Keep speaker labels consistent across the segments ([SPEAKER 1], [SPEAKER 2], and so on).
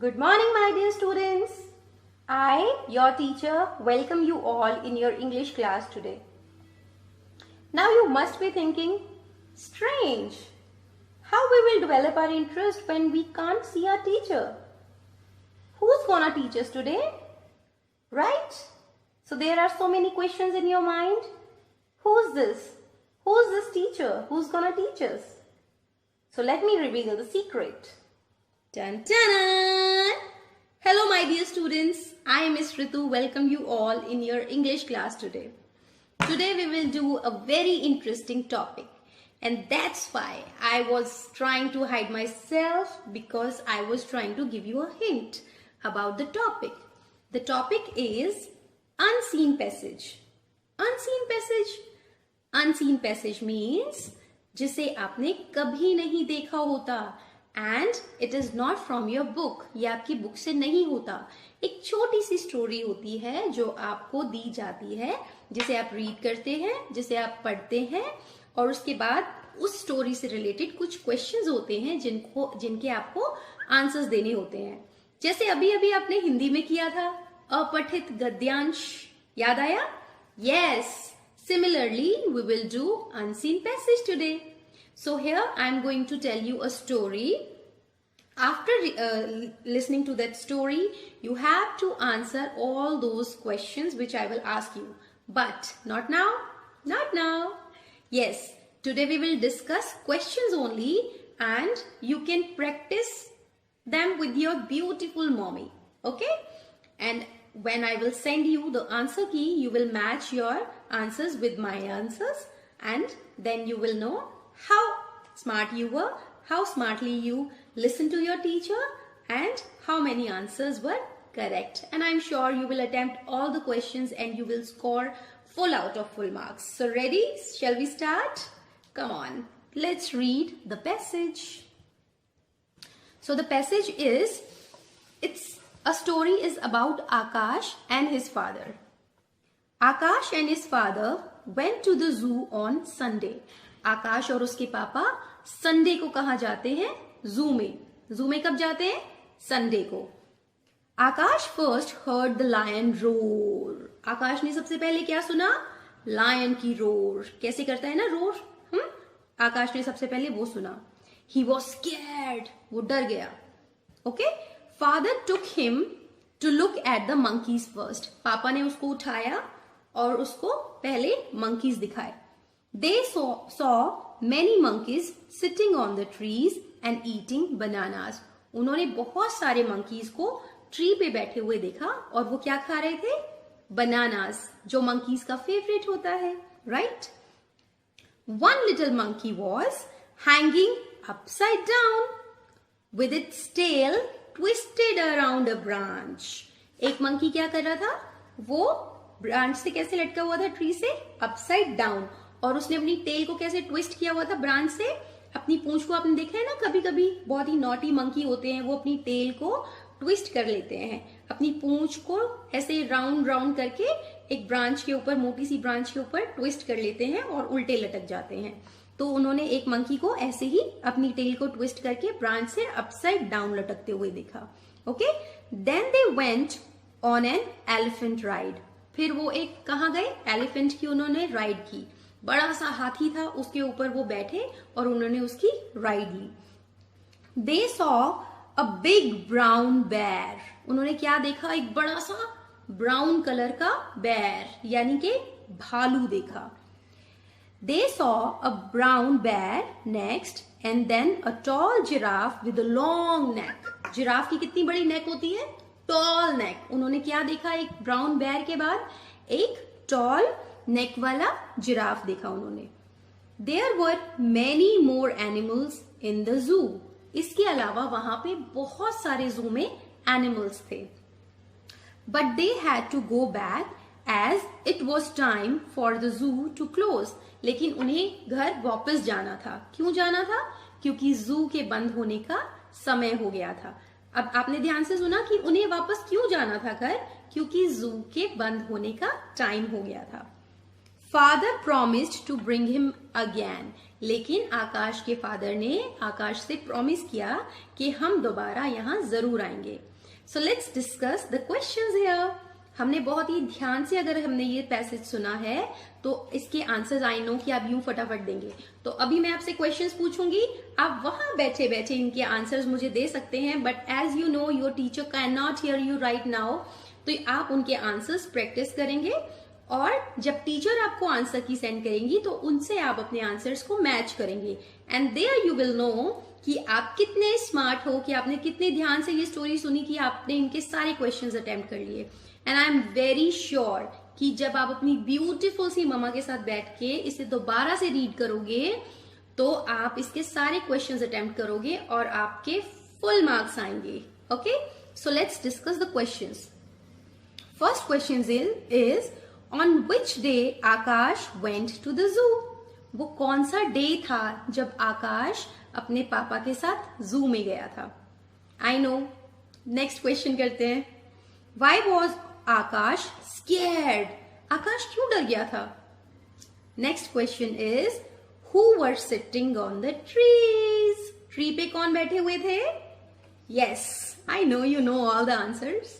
[SPEAKER 1] Good morning, my dear students. I, your teacher, welcome you all in your English class today. Now you must be thinking, strange, how we will develop our interest when we can't see our teacher? Who's gonna teach us today? Right? So there are so many questions in your mind. Who's this? Who's this teacher? Who's gonna teach us? So let me reveal the secret. Dun, dun. Hello my dear students, I Miss Ritu welcome you all in your English class today. Today we will do a very interesting topic, and that's why I was trying to hide myself, because I was trying to give you a hint about the topic. The topic is unseen passage. Unseen passage? Unseen passage means जिसे आपने कभी नहीं देखा होता, and it is not from your book, ये आपकी book से नहीं होता. एक छोटी सी स्टोरी होती है जो आपको दी जाती है, जिसे आप रीड करते हैं, जिसे आप पढ़ते हैं, और उसके बाद उस स्टोरी से रिलेटेड कुछ क्वेश्चंस होते हैं जिनके आपको आंसर्स देने होते हैं. जैसे अभी अभी आपने हिंदी में किया था अपठित गद्यांश, याद आया? Yes. Similarly, we will do unseen passage today. So here I am going to tell you a story. After listening to that story, you have to answer all those questions which I will ask you. But not now. Not now. Yes, today we will discuss questions only, and you can practice them with your beautiful mommy. Okay? And when I will send you the answer key, you will match your answers with my answers, and then you will know how smart you were, how smartly you listened to your teacher, and how many answers were correct. And I'm sure you will attempt all the questions and you will score full out of full marks. So ready? Shall we start? Come on, let's read the passage. So the passage is, a story is about Akash and his father. Akash and his father went to the zoo on Sunday. आकाश और उसके पापा Sunday को कहाँ जाते हैं? जू में. जू में कब जाते हैं? संडे को. Akash first heard the lion roar. Akash ने सबसे पहले क्या सुना? लायन की रोर. कैसे करता है ना रोर? आकाश ने सबसे पहले वो सुना. He was scared. वो डर गया. Okay? Father took him to look at the monkeys first. पापा ने उसको उठाया और उसको पहले monkeys दिखाए. They saw many monkeys sitting on the trees and eating bananas. उन्होंने बहुत सारे monkeys को ट्री पे बैठे हुए देखा, और वो क्या खा रहे थे? Bananas, जो monkeys का favorite होता है, right? One little monkey was hanging upside down with its tail twisted around a branch. एक मंकी क्या कर रहा था? वो ब्रांच से कैसे लटका हुआ था? ट्री से अपसाइड डाउन, और उसने अपनी टेल को कैसे ट्विस्ट किया हुआ था? ब्रांच से. अपनी पूंछ को आपने देखा है ना, कभी कभी बहुत ही नॉटी मंकी होते हैं, वो अपनी टेल को ट्विस्ट कर लेते हैं, अपनी पूंछ को ऐसे राउंड राउंड करके एक ब्रांच के ऊपर, मोटी सी ब्रांच के ऊपर ट्विस्ट कर लेते हैं और उल्टे लटक जाते हैं. तो उन्होंने एक मंकी को ऐसे ही अपनी टेल को ट्विस्ट करके ब्रांच से अपसाइड डाउन लटकते हुए देखा. Okay. Then they went on an elephant ride. फिर वो एक कहाँ गए? एलिफेंट की उन्होंने राइड की. बड़ा सा हाथी था, उसके ऊपर वो बैठे और उन्होंने उसकी राइड ली. They saw a big brown bear. उन्होंने क्या देखा? एक बड़ा सा ब्राउन कलर का बेयर, यानी कि भालू देखा. They saw a brown bear next, and then a tall giraffe with a long neck. Giraffe की कितनी बड़ी नेक होती है? Tall neck. उन्होंने क्या देखा? एक ब्राउन बेयर के बाद एक टॉल नेक वाला जिराफ देखा उन्होंने. There were many more animals in the zoo. इसके अलावा वहां पे बहुत सारे जू में एनिमल्स थे. But they had to go back as it was time for the zoo to close. लेकिन उन्हें घर वापस जाना था. क्यों जाना था? क्योंकि जू के बंद होने का समय हो गया था. अब आपने ध्यान से सुना कि उन्हें वापस क्यों जाना था घर? क्योंकि जू के बंद होने का टाइम हो गया था. Father promised to bring him again, लेकिन आकाश के फादर ने आकाश से प्रॉमिस किया कि हम दोबारा यहाँ जरूर आएंगे. सो let's discuss the questions here. हमने बहुत ही ध्यान से अगर हमने ये पैसेज सुना है तो इसके आंसर्स आई नो कि आप यूं फटाफट देंगे. तो अभी मैं आपसे क्वेश्चंस पूछूंगी, आप वहां बैठे बैठे इनके आंसर्स मुझे दे सकते हैं, but as you know your teacher can not hear you right now, तो आप उनके आंसर्स प्रैक्टिस करेंगे और जब टीचर आपको आंसर की सेंड करेंगी तो उनसे आप अपने आंसर्स को मैच करेंगे. And there you will know कि आप कितने स्मार्ट हो, कि आपने कितने ध्यान से ये स्टोरी सुनी, कि आपने इनके सारे क्वेश्चंस अटेम्प्ट कर लिए. And I am very sure कि जब आप अपनी ब्यूटीफुल सी ममा के साथ बैठ के इसे दोबारा से रीड करोगे तो आप इसके सारे क्वेश्चंस अटेम्प्ट करोगे और आपके फुल मार्क्स आएंगे. Okay, so let's discuss the questions. First question is on which day Akash went to the zoo. वो कौन सा डे था जब आकाश अपने पापा के साथ जू में गया था. I know. नेक्स्ट क्वेश्चन करते हैं. Why was Akash scared. Akash क्यों डर गया था. Next question is who were sitting on the trees. Tree पे कौन बैठे हुए थे. Yes, I know you know all the answers.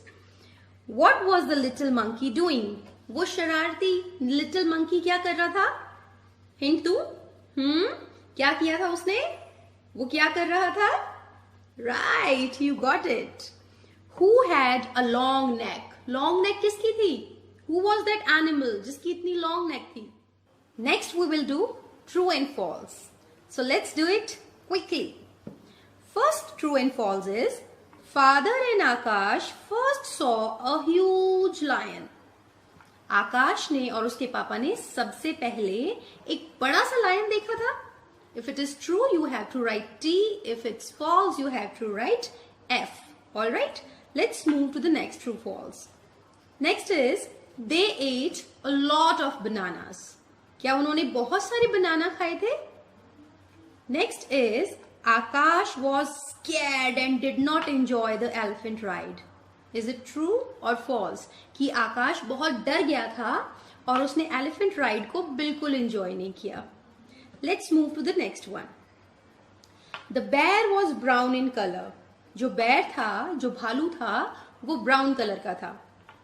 [SPEAKER 1] What was the little monkey doing. वो शरारती लिटिल मंकी क्या कर रहा था. Hint two. क्या किया था उसने. वो क्या कर रहा था. Right, you got it. Who had a long neck? Long neck किसकी थी. Who was that animal जिसकी इतनी long neck थी. Next we will do true and false. So let's do it quickly. First true and false is Father and Akash first saw a huge lion. आकाश ने और उसके पापा ने सबसे पहले एक बड़ा सा लायन देखा था. If it is true you have to write T. If it's false you have to write F. All right. Let's move to the next true false. Next is they ate a lot of bananas. क्या उन्होंने बहुत सारे बनाना खाए थे. Next is Akash was scared and did not enjoy the elephant ride. Is it true or false कि आकाश बहुत डर गया था और उसने elephant ride को बिल्कुल enjoy नहीं किया. Let's move to the next one. The bear was brown in color. जो बैर था, जो भालू था, वो ब्राउन कलर का था.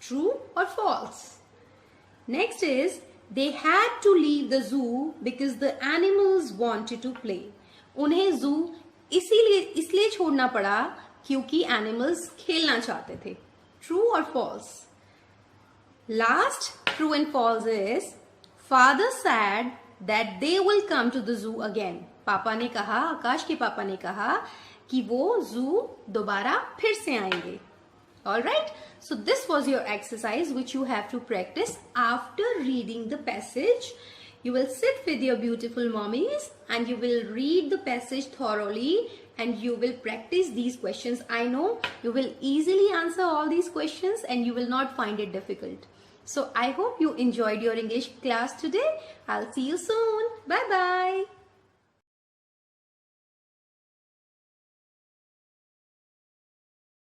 [SPEAKER 1] ट्रू और false. Next is they had to leave the zoo because the animals wanted to play. उन्हें जू इसलिए छोड़ना पड़ा क्योंकि एनिमल्स खेलना चाहते थे. ट्रू और false. Last true and false is father said that they will come to the zoo again. पापा ने कहा, आकाश के पापा ने कहा कि वो जू दोबारा फिर से आएंगे. All right, so this was your exercise which you have to practice after reading the passage. You will sit with your beautiful mommies and you will read the passage thoroughly and you will practice these questions. I know you will easily answer all these questions and you will not find it difficult. So I hope you enjoyed your English class today. I'll see you soon. Bye bye.